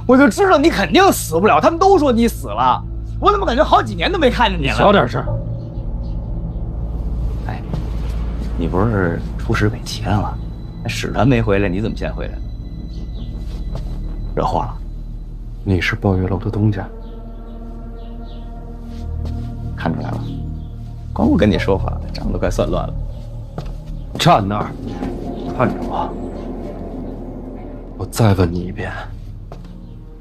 我就知道你肯定死不了，他们都说你死了，我怎么感觉好几年都没看见你了？小点声。哎，你不是出使北齐了吗？那使团没回来，你怎么先回来？惹祸了？你是抱月楼的东家，看出来了，光我跟你说话，账都快算乱了。站那儿，看着我。我再问你一遍，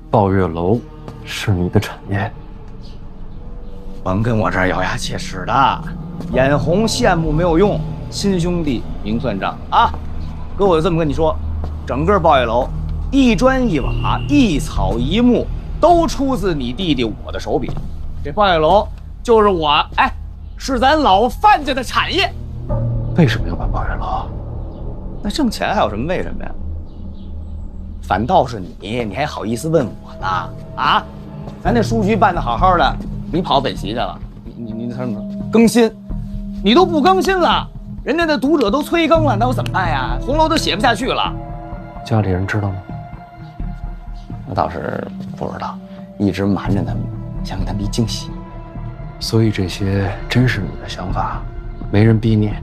抱月楼是你的产业？甭跟我这儿咬牙切齿的，眼红羡慕没有用，亲兄弟明算账啊！哥，我就这么跟你说，整个抱月楼，一砖一瓦、一草一木，都出自你弟弟我的手笔。这抱月楼就是我，是咱老范家的产业。为什么要办抱月楼？那挣钱还有什么为什么呀？反倒是你还好意思问我呢？啊，咱那书局办得好好的，你跑北齐去了，你什么更新，你都不更新了，人家的读者都催更了，那我怎么办呀？红楼都写不下去了。家里人知道吗？那倒是不知道，一直瞒着他们，想给他们一惊喜。所以这些真是你的想法，没人逼你。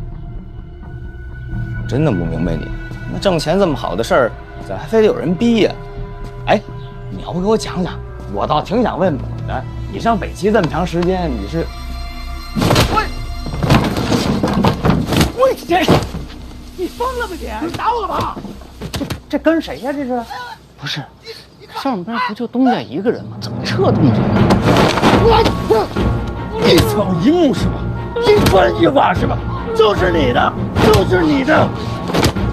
真的不明白你，那挣钱这么好的事儿，咋还非得有人逼呀？哎，你要不给我讲讲，我倒挺想问你的。你上北齐这么长时间，你是……我这，你疯了吧你？你打我吧！这跟谁呀？这是？不是，上边不就东家一个人吗？怎么这动静？一草一木是吧？一砖一瓦是吧？就是你的，就是你的，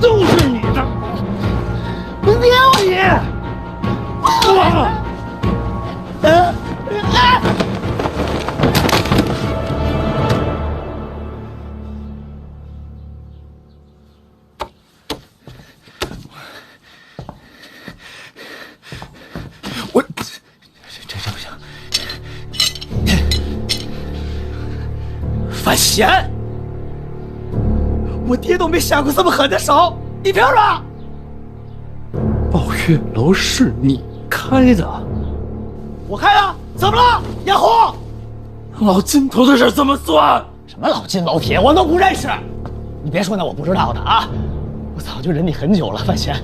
就是你的！不要你！我这不行！范闲，我爹都没下过这么狠的手，你凭什么？抱月楼是你开的？我开的，怎么了？眼红？老金头的事怎么算？什么老金老铁，我都不认识。你别说那我不知道的啊！我早就忍你很久了，范闲，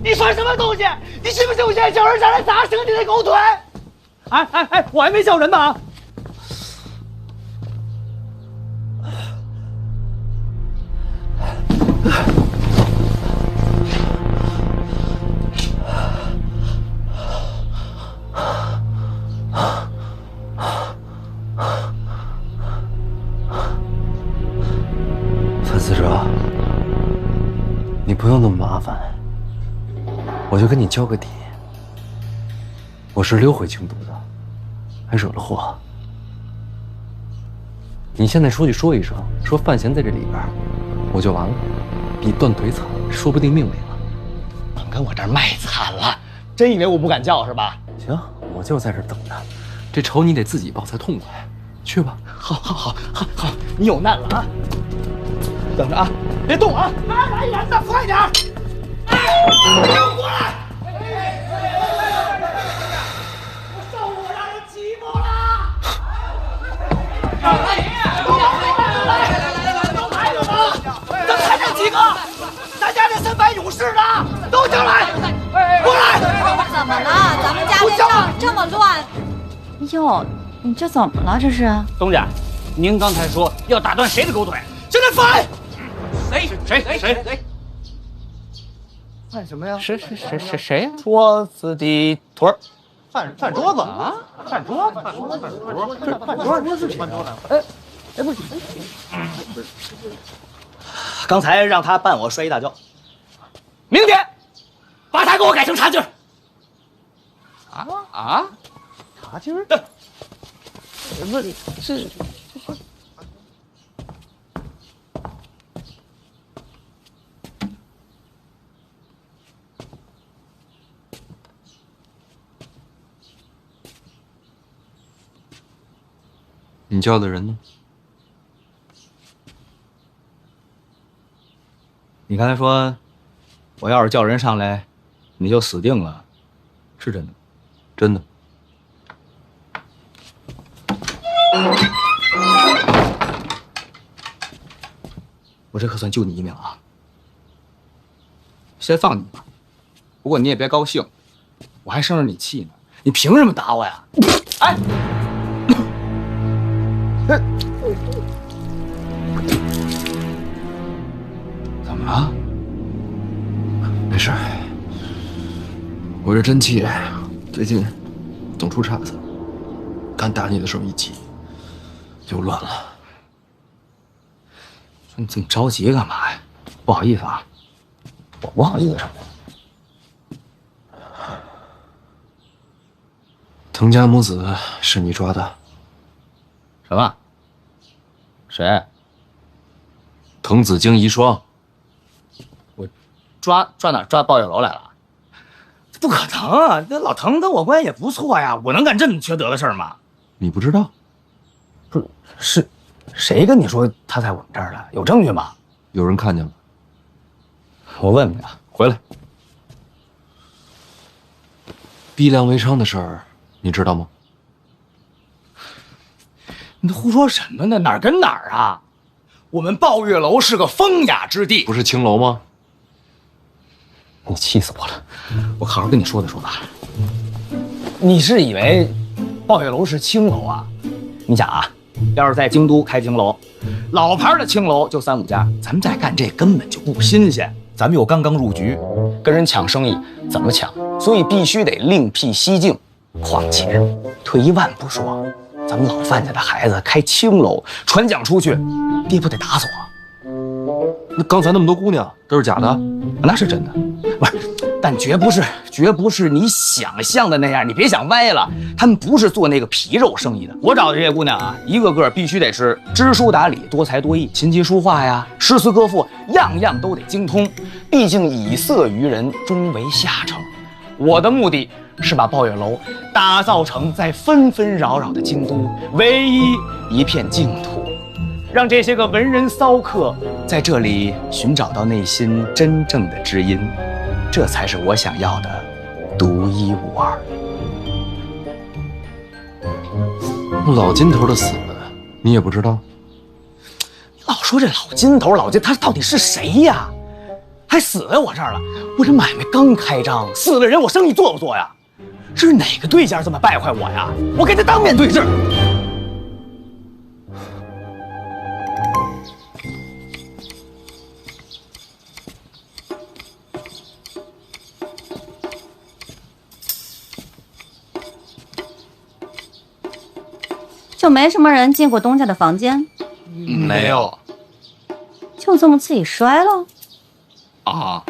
你算什么东西？你信不信我现在叫人上来砸折你的狗腿？哎，我还没叫人呢啊！范思哲，你不用那么麻烦，我就跟你交个底。我是溜回京都的，还惹了祸。你现在出去说一声，说范闲在这里边，我就完了，比断腿惨，说不定命没了。甭跟我这儿卖惨了，真以为我不敢叫是吧？行，我就在这儿等着，这仇你得自己报才痛快。去吧。好，你有难了啊！等着啊，别动啊！来人呐，快点！过来！我受不了这寂寞了！来了吗？怎么还剩几个？咱家这300勇士呢？都进来！过来！怎么了？咱们家这账这么乱？哟，你这怎么了？这是？东家，您刚才说要打断谁的狗腿？现在翻！谁？翻什么呀？谁呀？桌子的腿儿。饭桌子啊，饭桌子。不是，刚才让他伴我摔一大跤，明天把他给我改成茶几儿。茶几儿？不是，是你叫的人呢？你刚才说，我要是叫人上来，你就死定了，是真的吗？真的。我这可算救你一命啊！先放你吧，不过你也别高兴，我还生着你气呢。你凭什么打我呀？哎！怎么了？没事，我这真气，最近总出岔子，刚打你的时候一急，就乱了。说你这么着急干嘛呀？不好意思啊。我不好意思什么呀？滕家母子是你抓的？什么？谁？滕子京遗孀。抓哪儿？抓抱月楼来了？不可能啊！这老滕跟我关系也不错呀，我能干这么缺德的事儿吗？你不知道？不是，谁跟你说他在我们这儿的？有证据吗？有人看见了。我问问啊，回来。逼良为娼的事儿，你知道吗？你胡说什么呢？哪儿跟哪儿啊？我们抱月楼是个风雅之地，不是青楼吗？你气死我了！我好好跟你说吧。你是以为抱月楼是青楼啊？你想啊，要是在京都开青楼，老牌的青楼就3、5家，咱们再干这根本就不新鲜。咱们又刚刚入局，跟人抢生意怎么抢？所以必须得另辟蹊径。况且退一万步说，咱们老范家的孩子开青楼，传讲出去，爹不得打死我？那刚才那么多姑娘都是假的？那是真的，不是，但绝不是你想象的那样。你别想歪了，他们不是做那个皮肉生意的。我找的这些姑娘啊，一个个必须得是知书达理、多才多艺，琴棋书画呀、诗词歌赋，样样都得精通。毕竟以色于人，终为下乘。我的目的是把抱月楼打造成在纷纷扰扰的京都唯一一片净土。让这些个文人骚客在这里寻找到内心真正的知音，这才是我想要的独一无二。老金头的死，你也不知道？老说这老金头，他到底是谁呀？还死在我这儿了！我这买卖刚开张，死了人，我生意做不做呀？是哪个对家这么败坏我呀？我给他当面对质。就没什么人进过东家的房间？没有就这么自己摔了？啊。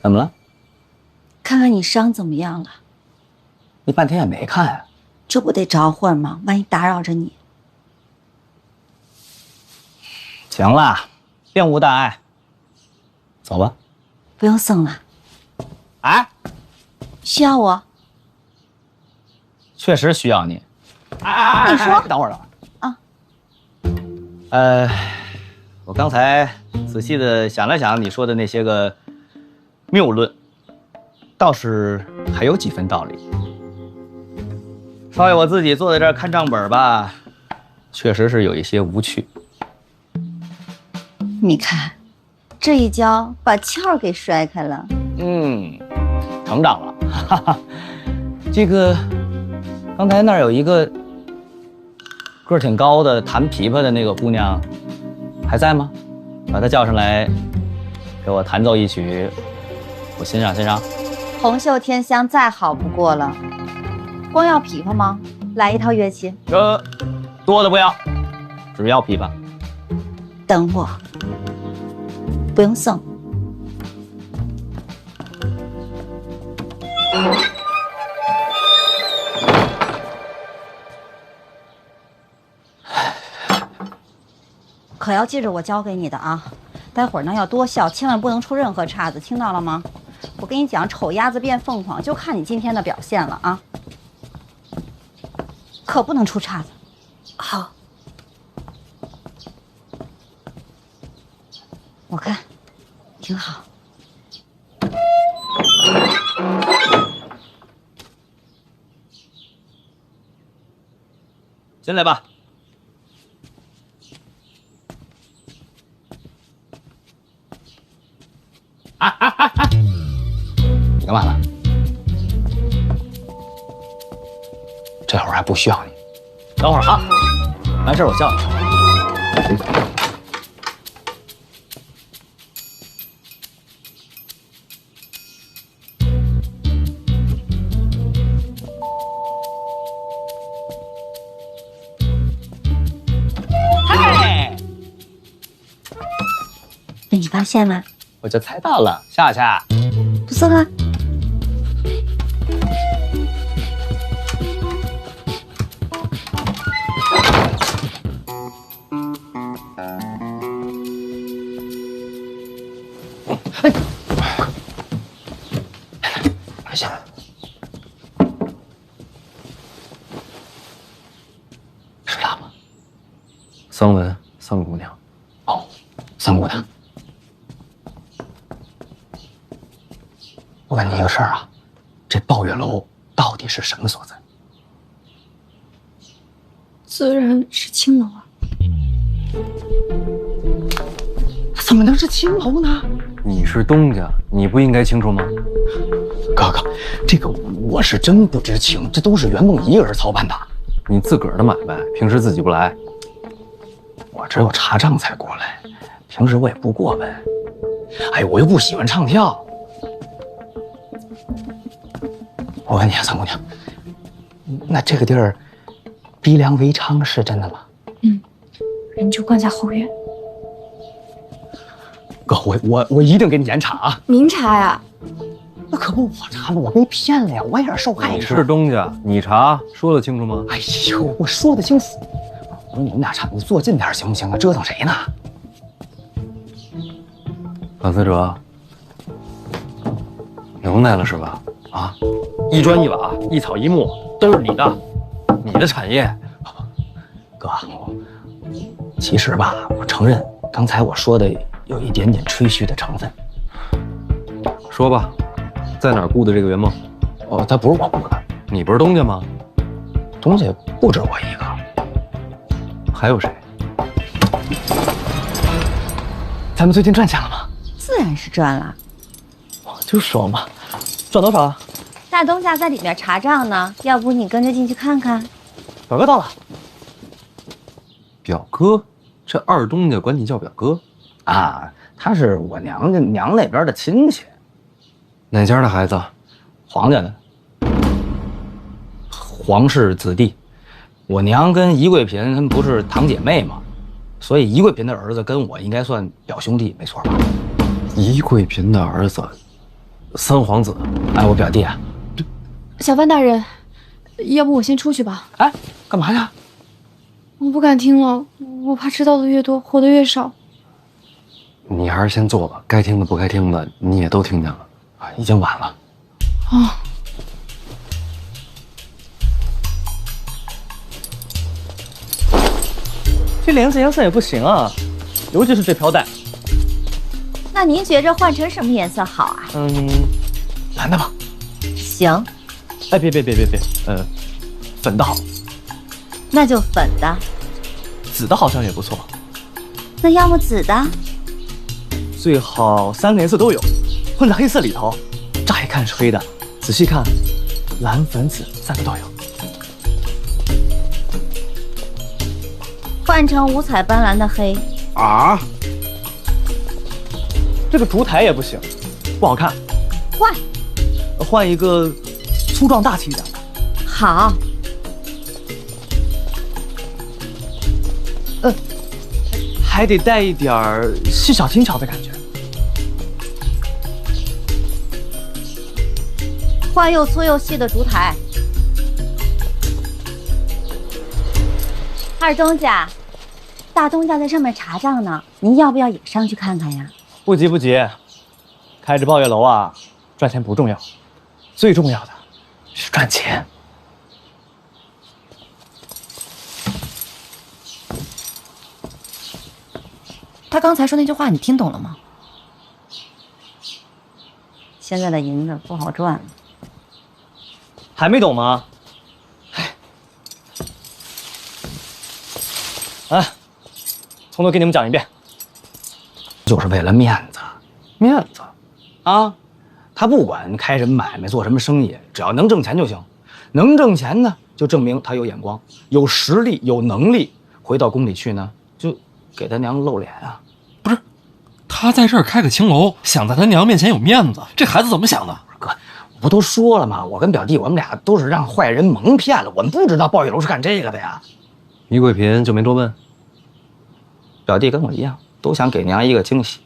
怎么了？看看你伤怎么样了？你半天也没看啊？这不得找会儿吗？万一打扰着你。行了，并无大碍。走吧。不用送了。哎，需要我？确实需要你。哎，你说等会儿了啊。我刚才仔细的想了想你说的那些个谬论，倒是还有几分道理。少爷，我自己坐在这儿看账本吧，确实是有一些无趣。你看，这一跤把翘儿给摔开了。成长了，哈哈。这个刚才那儿有一个个儿挺高的弹琵琶的那个姑娘，还在吗？把她叫上来，给我弹奏一曲，我欣赏欣赏。红袖添香再好不过了，光要琵琶吗？来一套乐器。多的不要，只要琵琶。等我，不用送。可要记着我教给你的啊！待会儿呢要多笑，千万不能出任何岔子，听到了吗？我跟你讲，丑鸭子变凤凰，就看你今天的表现了啊！可不能出岔子。好，我看挺好。进来吧。你干嘛呢？这会儿还不需要你。等会儿啊，完事儿我叫你。嗨，被你发现了？我就猜到了，夏夏。不送了。快下来。是他吗？桑文，桑姑娘。哦，桑姑娘。我问你一个事儿啊，这抱月楼到底是什么所在？自然是青楼啊！怎么能是青楼呢？你是东家，你不应该清楚吗？哥哥，这个我是真不知情，这都是袁梦一个人操办的。你自个儿的买卖，平时自己不来。我只有查账才过来，平时我也不过问。哎，我又不喜欢唱跳。我问你啊，三姑娘，那这个地儿逼良为娼是真的吗？人就关在后院。哥，我一定给你严查啊！明查呀？那可不我查了，我被骗了呀，我也是受害你者。是东家，你查说得清楚吗？哎呦，我说得清死。我说你们俩查，你坐近点行不行啊？折腾谁呢？反思者，有耐了是吧？啊，一砖一瓦，一草一木都是你的，你的产业。哥，其实吧，我承认刚才我说的有一点点吹嘘的成分。说吧，在哪儿雇的这个圆梦？哦，他不是我雇的，你不是东家吗？东家不止我一个，还有谁？咱们最近赚钱了吗？自然是赚了。我就说嘛，赚多少啊？大东家在里面查账呢，要不你跟着进去看看？表哥到了。表哥，这二东家管你叫表哥啊？他是我娘家娘那边的亲戚。哪家的孩子？皇家的，皇室子弟。我娘跟宜贵嫔他们不是堂姐妹吗？所以宜贵嫔的儿子跟我应该算表兄弟，没错吧？宜贵嫔的儿子，三皇子。哎，我表弟啊。小范大人，要不我先出去吧？哎，干嘛呀？我不敢听了，我怕知道的越多，活得越少。你还是先坐吧，该听的不该听的你也都听见了。啊，已经晚了。啊。这帘子颜色也不行啊，尤其是这飘带。那您觉着换成什么颜色好啊？蓝的吧。行。哎，别，粉的好。那就粉的。紫的好像也不错。那要么紫的。最好3个颜色都有，混在黑色里头。乍一看是黑的，仔细看，蓝、粉、紫3个都有。换成五彩斑斓的黑。啊？这个烛台也不行，不好看。换。换一个粗壮大气一点的。好。还得带一点儿细小精巧的感觉。画又粗又细的烛台。二东家，大东家在上面查账呢，您要不要也上去看看呀？不急不急，开着抱月楼啊，赚钱不重要，最重要的是赚钱。他刚才说那句话，你听懂了吗？现在的银子不好赚。还没懂吗？哎，从头给你们讲一遍。就是为了面子，面子啊！他不管开什么买卖、做什么生意，只要能挣钱就行。能挣钱呢，就证明他有眼光、有实力、有能力。回到宫里去呢，就给他娘露脸啊！不是，他在这儿开个青楼，想在他娘面前有面子，这孩子怎么想的？哥，我不都说了吗？我跟表弟，我们俩都是让坏人蒙骗了，我们不知道鲍玉楼是干这个的呀。于贵嫔就没多问。表弟跟我一样，都想给娘一个惊喜。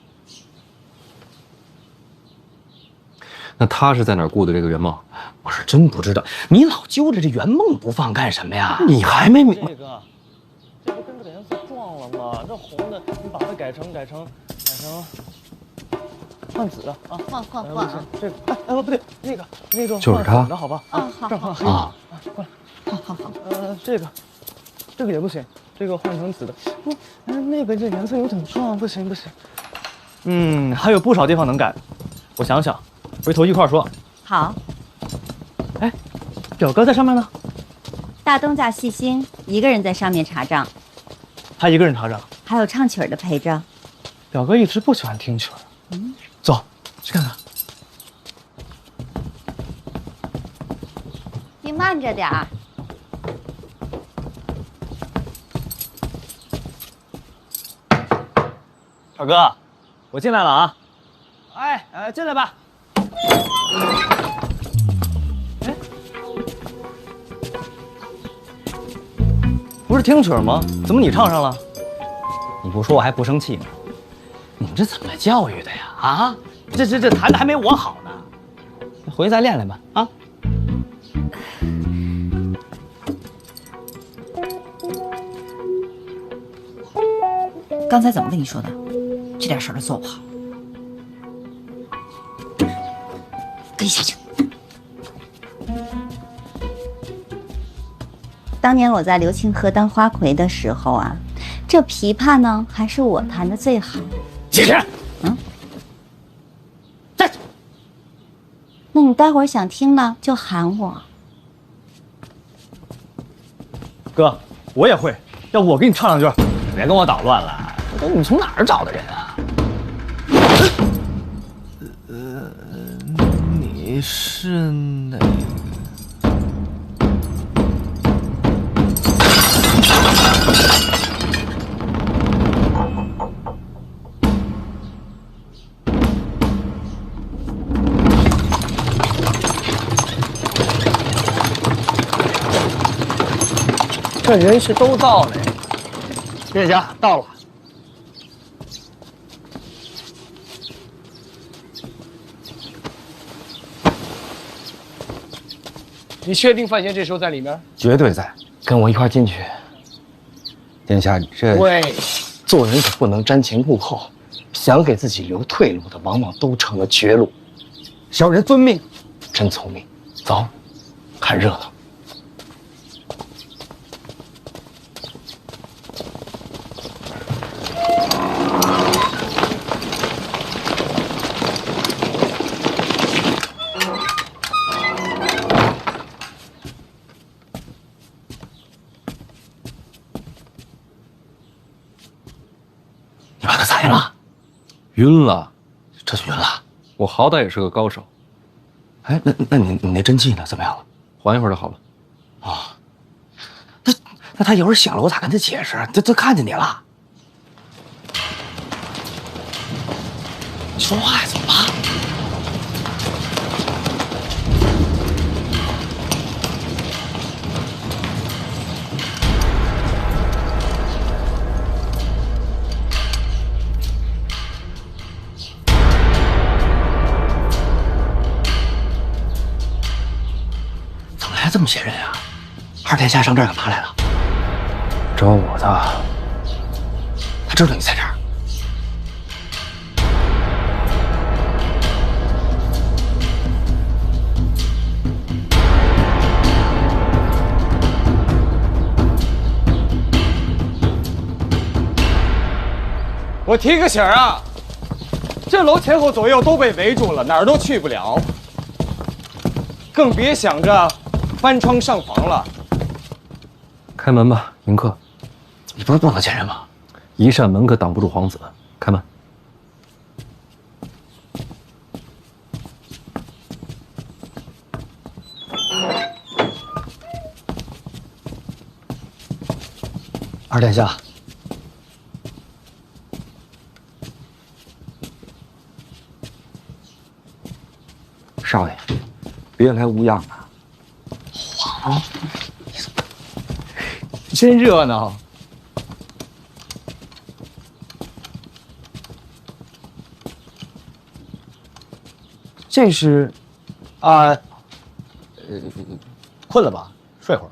那他是在哪儿雇的这个袁梦？我是真不知道，你老揪着这圆梦不放干什么呀？你还没明白？这个跟这个颜色撞了吗？这红的，你把它改成换紫的啊！换啊！这个不对，那个就是他换粉的好吧？啊，好，这换黑啊，过来。好。这个也不行，这个换成紫的。不，那个这颜色有点撞，不行。还有不少地方能改，我想想，回头一块儿说。好，哎，表哥在上面呢，大东家细心，一个人在上面查账，他一个人查账。还有唱曲儿的陪着。表哥一直不喜欢听曲儿。走，去看看。你慢着点儿。表哥，我进来了啊！进来吧。不是听曲儿吗？怎么你唱上了？你不说我还不生气呢。你们这怎么教育的呀？啊，这弹的还没我好呢。回去再练练吧。啊。刚才怎么跟你说的？这点事儿都做不好，跟下去。当年我在流清河当花魁的时候啊，这琵琶呢还是我弹的最好。解释。那你待会儿想听呢就喊我。哥，我也会，要不我给你唱两句。别跟我捣乱了，这都你从哪儿找的人啊？你是哪个？这人是都到了呀。谢谢啊，到了。你确定范闲这时候在里面？绝对在，跟我一块进去。殿下，这喂，做人可不能瞻前顾后，想给自己留退路的，往往都成了绝路。小人遵命，真聪明。走，看热闹。你把他咋样了？晕了。这就晕了。我好歹也是个高手，哎，那你那真气呢？怎么样了？缓一会儿就好了。啊，那他要是醒了，我咋跟他解释？他看见你了。你说话呀？怎么了？这么些人啊？二殿下上这儿干嘛来了？找我的。他知道你在这儿。我提个醒啊，这楼前后左右都被围住了，哪儿都去不了，更别想着翻窗上房了。开门吧，迎客。你不是不能见人吗？一扇门可挡不住皇子，开门。二殿下，少爷，别来无恙啊！真热闹。这是，困了吧？睡会儿。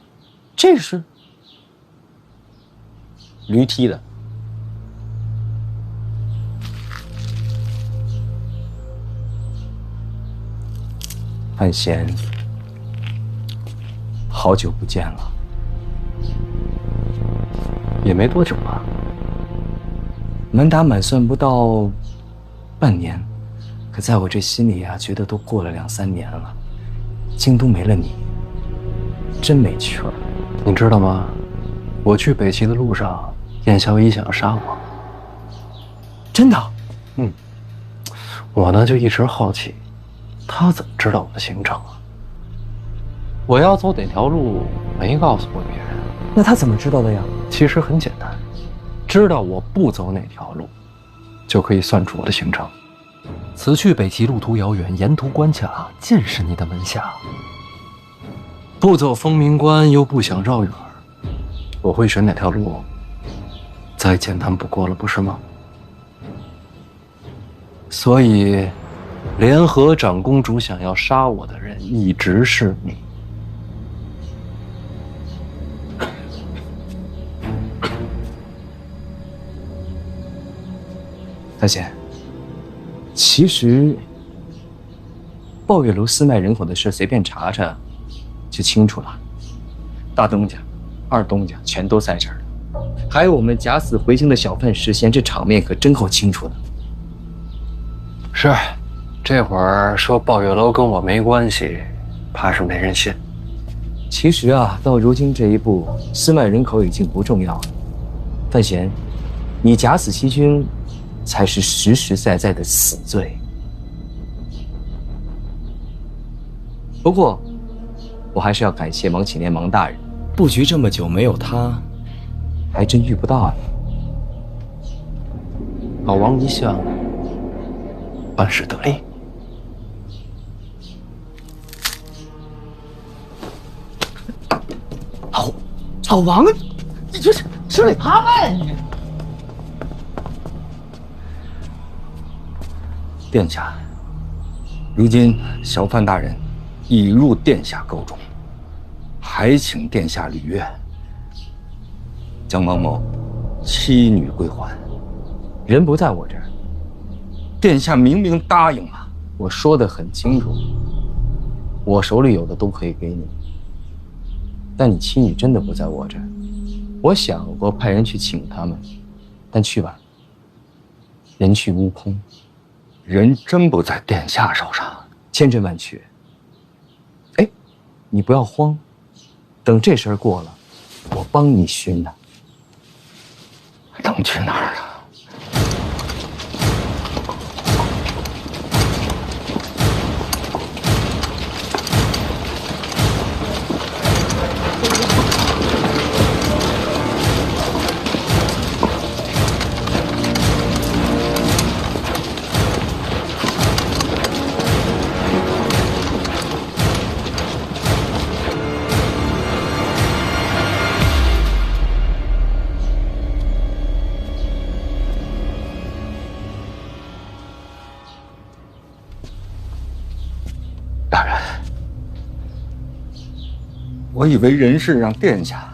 这是驴踢的。范闲，好久不见了。也没多久吧，满打满算不到半年，可在我这心里啊，觉得都过了2、3年了。京都没了你，真没趣儿。你知道吗？我去北齐的路上，燕萧一想要杀我。真的？我呢就一直好奇，他怎么知道我的行程啊？我要走哪条路没告诉过别人。那他怎么知道的呀？其实很简单，知道我不走哪条路，就可以算出我的行程。此去北齐路途遥远，沿途关卡尽是你的门下。不走丰明关，又不想绕远，我会选哪条路，再简单不过了，不是吗？所以，联合长公主想要杀我的人，一直是你。范闲，其实抱月楼私卖人口的事，随便查查就清楚了。大东家、二东家全都在这儿，还有我们假死回京的小范石贤，这场面可真够清楚的。是，这会儿说抱月楼跟我没关系，怕是没人信。其实啊，到如今这一步，私卖人口已经不重要了。范闲，你假死欺君，才是实实在在的死罪。不过，我还是要感谢王启年王大人，布局这么久没有他，还真遇不到啊。老王一向办事得力。老王，你这是吃里扒外你！殿下，如今小范大人已入殿下构中，还请殿下履约，将王某妻女归还。人不在我这儿，殿下明明答应了，我说得很清楚，我手里有的都可以给你。但你妻女真的不在我这儿，我想过派人去请他们，但去晚了，人去屋空。人真不在殿下手上，千真万确。哎，你不要慌，等这事儿过了，我帮你寻呢。能去哪儿啊？我以为人事让殿下。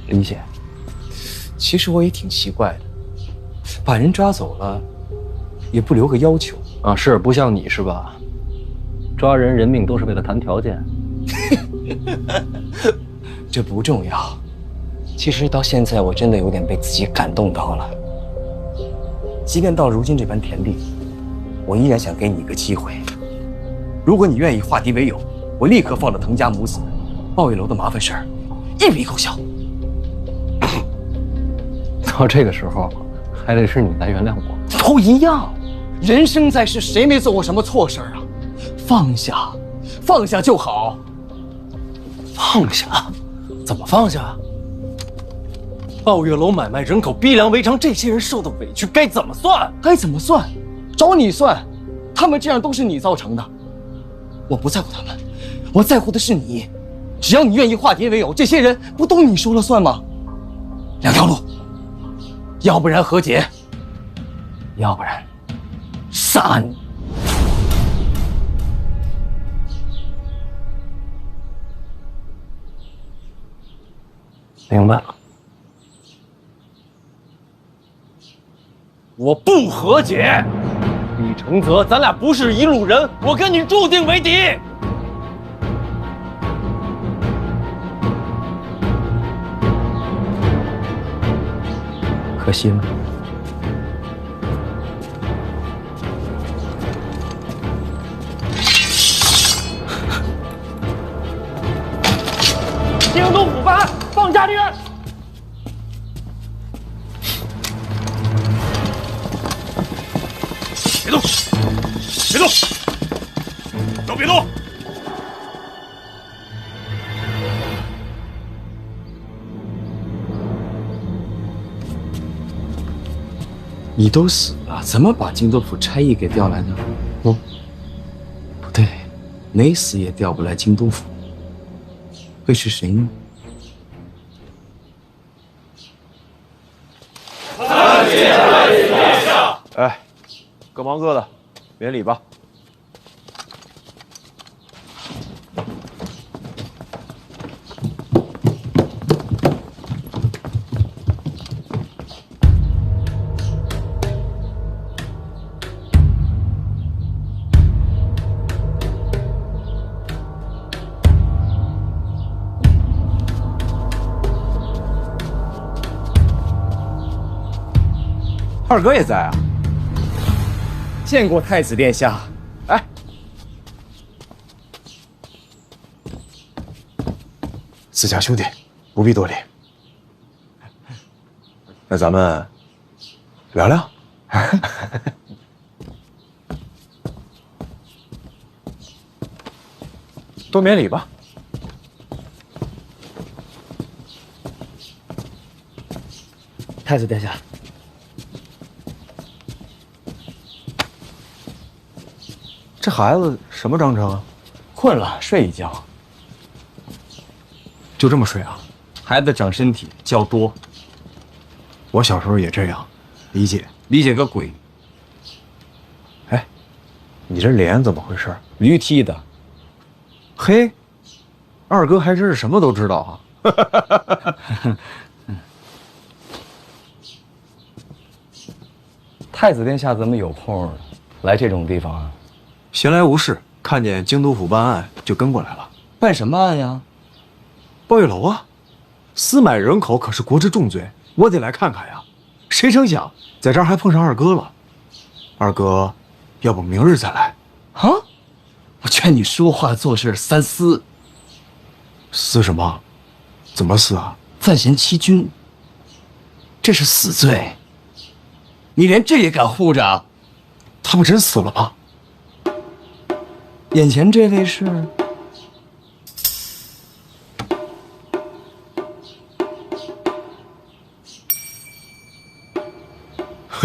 理解。其实我也挺奇怪的，把人抓走了，也不留个要求啊？是不像你是吧？抓人人命都是为了谈条件。这不重要。其实到现在，我真的有点被自己感动到了。即便到如今这般田地，我依然想给你一个机会。如果你愿意化敌为友，我立刻放了滕家母子，鲍玉楼的麻烦事儿一笔勾销。到这个时候，还得是你来原谅我。都一样，人生在世，谁没做过什么错事儿啊？放下，放下就好。放下？怎么放下？鲍月楼买卖人口、逼良为娼，这些人受的委屈该怎么算？该怎么算？找你算。他们这样都是你造成的。我不在乎他们，我在乎的是你。只要你愿意化敌为友，这些人不都你说了算吗？两条路，要不然和解，要不然杀你。明白了。我不和解，李承泽，咱俩不是一路人，我跟你注定为敌。可惜了。京都府办案，放家令！别动！别动！都别动！你都死了，怎么把京都府差役给调来呢？不对，没死也调不来京都府，会是谁呢？哎，各忙各的，免礼吧。二哥也在啊。见过太子殿下。哎，自家兄弟，不必多礼。那咱们聊聊。多免礼吧。太子殿下。这孩子什么章程啊？困了，睡一觉。就这么睡啊？孩子长身体，觉多。我小时候也这样，理解。理解个鬼！哎，你这脸怎么回事？驴踢的。嘿，二哥还真是什么都知道啊。太子殿下怎么有空来这种地方啊？闲来无事，看见京都府办案就跟过来了。办什么案呀？鲍玉楼啊，私买人口可是国之重罪，我得来看看呀。谁成想在这儿还碰上二哥了。二哥，要不明日再来？啊？我劝你说话做事三思。思什么？怎么思啊？犯嫌欺君，这是死罪。你连这也敢护着？他不真死了吗？眼前这位是？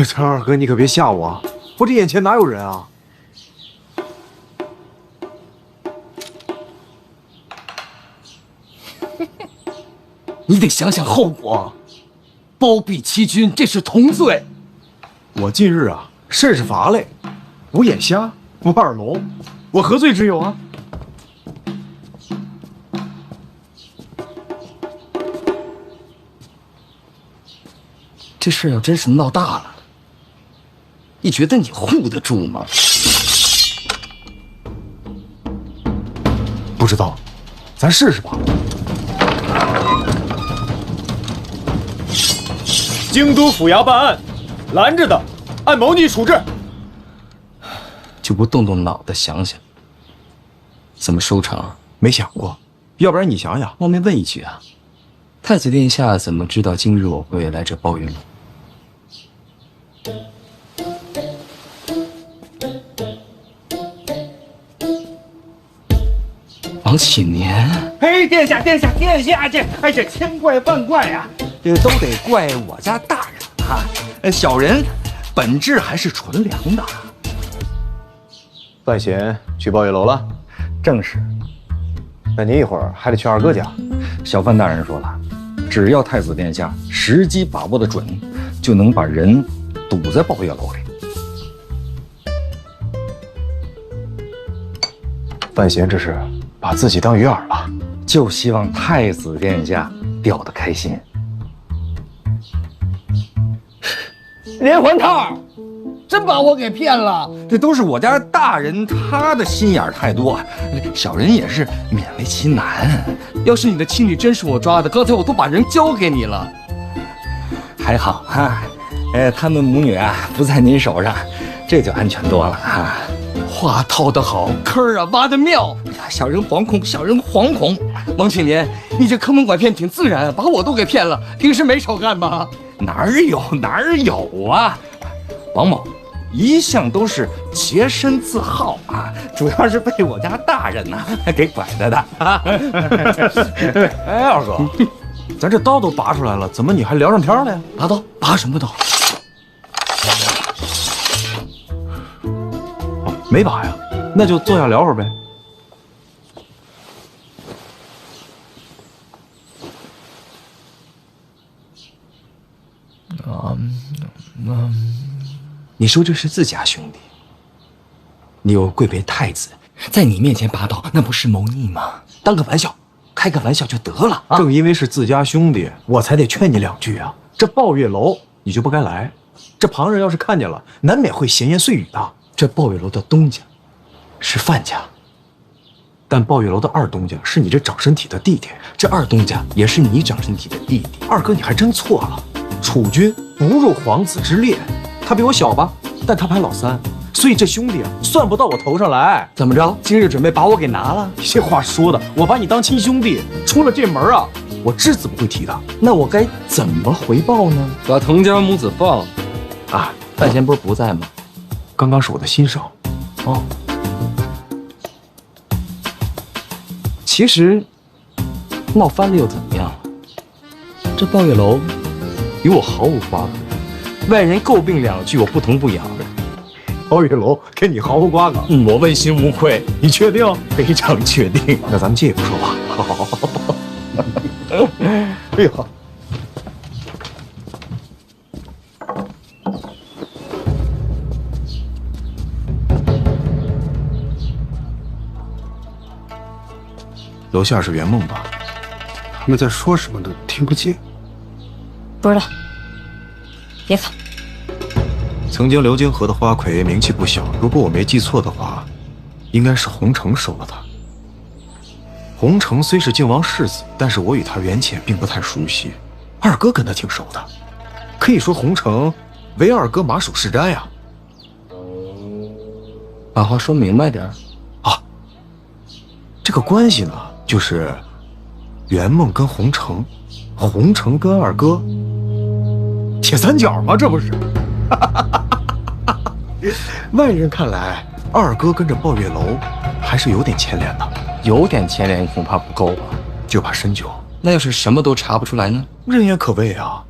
陈二哥，你可别吓我啊！我这眼前哪有人啊？你得想想后果，包庇欺君，这是同罪。我近日啊，甚是乏累，我眼瞎，我耳聋，我何罪之有啊？这事要真是闹大了，你觉得你护得住吗？不知道，咱试试吧。京都府衙办案，拦着的，按谋逆处置。就不动动脑袋想想，怎么收场？没想过，要不然你想想。冒昧问一句啊，太子殿下怎么知道今日我会来这抱怨楼？王启年，嘿，殿下，殿下，殿下，这千怪万怪啊，这都得怪我家大人啊！小人本质还是纯良的。范闲去抱月楼了？正是。那你一会儿还得去二哥家。小范大人说了，只要太子殿下时机把握得准，就能把人堵在抱月楼里。范闲这是把自己当鱼饵了，就希望太子殿下钓得开心。连环套，真把我给骗了！这都是我家大人他的心眼儿太多，小人也是勉为其难。要是你的妻女真是我抓的，刚才我都把人交给你了。还好哈，他们母女啊不在您手上，这就安全多了啊。话套得好，坑啊挖得妙。哎呀，小人惶恐，小人惶恐。王启年，你这坑蒙拐骗挺自然，把我都给骗了，平时没少干吧？哪儿有啊！王某一向都是洁身自好啊，主要是被我家大人呐给拐着的啊。哎，二哥，咱这刀都拔出来了，怎么你还聊上天了呀？拔刀？拔什么刀？哦，没拔呀，那就坐下聊会儿呗。你说这是自家兄弟，你又贵为太子，在你面前拔刀，那不是谋逆吗？当个玩笑，开个玩笑就得了啊！正因为是自家兄弟，我才得劝你两句啊。这抱月楼你就不该来，这旁人要是看见了，难免会闲言碎语的。这抱月楼的东家是范家，但抱月楼的二东家是你这长身体的弟弟，这二东家也是你长身体的弟弟。二哥，你还真错了，楚军不入皇子之列。他比我小吧，但他排老三，所以这兄弟啊算不到我头上来。怎么着？今日准备把我给拿了？这话说的，我把你当亲兄弟，出了这门啊，我只字不会提的。那我该怎么回报呢？把滕家母子放了啊！范闲不是不在吗？刚刚是我的心声。哦，其实闹翻了又怎么样？这抱月楼与我毫无瓜葛。外人诟病两句，我不疼不痒。抱月楼跟你毫无瓜葛，我问心无愧。你确定？非常确定。那咱们借一步说吧。好。哎呀，楼下是圆梦吧？他们在说什么都听不见。不知道。别看。曾经流金河的花魁名气不小，如果我没记错的话，应该是洪城收了他。洪城虽是靖王世子，但是我与他缘浅，并不太熟悉。二哥跟他挺熟的，可以说洪城为二哥马首是瞻呀。把话说明白点啊。这个关系呢，就是圆梦跟洪城，洪城跟二哥。铁三角吗？这不是？外人看来，二哥跟着抱月楼还是有点牵连的。有点牵连恐怕不够吧？就怕深究。那要是什么都查不出来呢？人言可畏啊。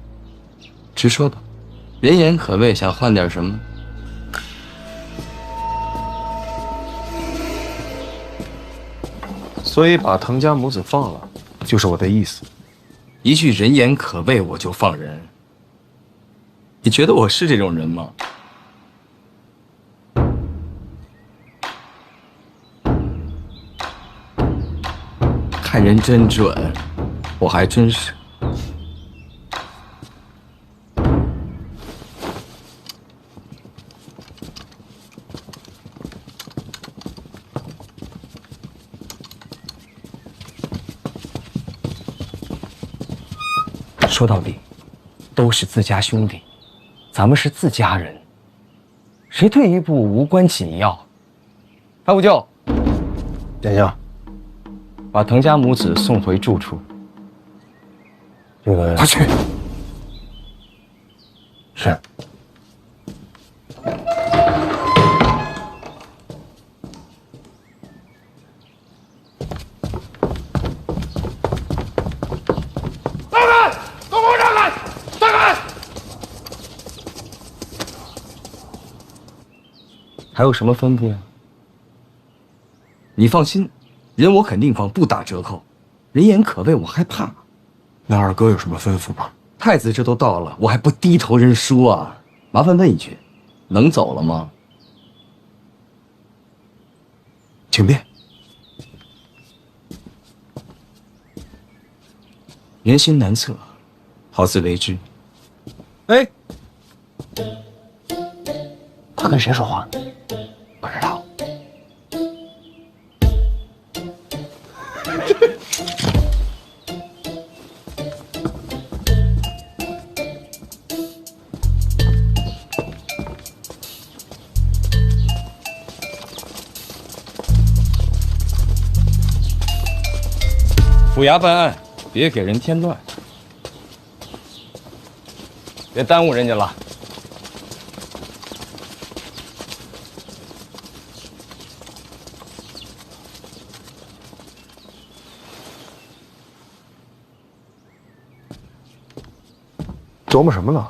直说吧，人言可畏，想换点什么？所以把滕家母子放了，就是我的意思。一句人言可畏，我就放人。你觉得我是这种人吗？看人真准，我还真是。说到底，都是自家兄弟，咱们是自家人，谁退一步无关紧要。白虎舅，殿下，把滕家母子送回住处。这个快去。是。让开！给我让开！让开！还有什么吩咐呀？你放心，人我肯定放，不打折扣。人言可畏，我害怕。那二哥有什么吩咐吗？太子这都到了，我还不低头认输啊？麻烦问一句，能走了吗？请便。人心难测，好自为之。哎，他跟谁说话呢？不知道。府衙办案，别给人添乱，别耽误人家了。琢磨什么呢？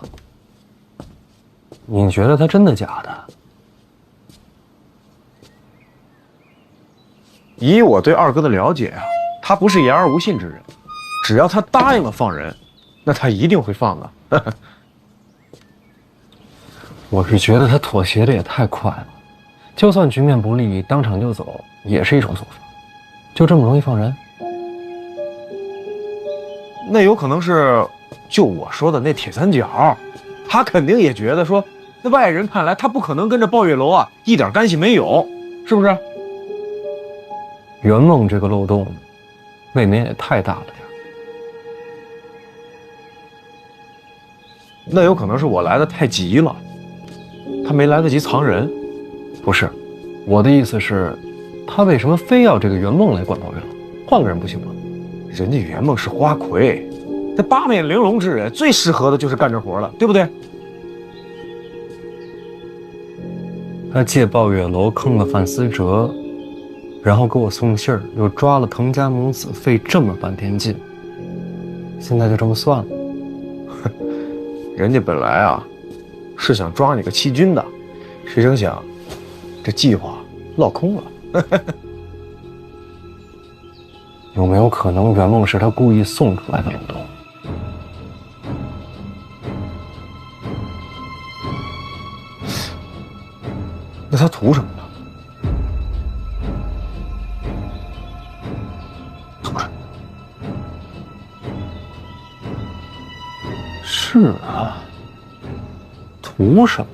你觉得他真的假的？以我对二哥的了解啊，他不是言而无信之人，只要他答应了放人，那他一定会放的。我是觉得他妥协的也太快了，就算局面不利，当场就走也是一种做法。就这么容易放人？那有可能是就我说的那铁三角，他肯定也觉得说，那外人看来他不可能跟着抱月楼啊一点干系没有，是不是？圆梦这个漏洞，未免也太大了点。那有可能是我来的太急了，他没来得及藏人。不是，我的意思是，他为什么非要这个圆梦来管抱月楼？换个人不行吗？人家圆梦是花魁，这八面玲珑之人，最适合的就是干这活了，对不对？他借抱月楼坑了范思哲，然后给我送信儿，又抓了滕家母子，费这么半天劲，现在就这么算了？人家本来啊是想抓你个欺君的，谁成想这计划落空了。有没有可能圆梦是他故意送出来的漏洞？那他图什么呢？图什么？是啊，图什么？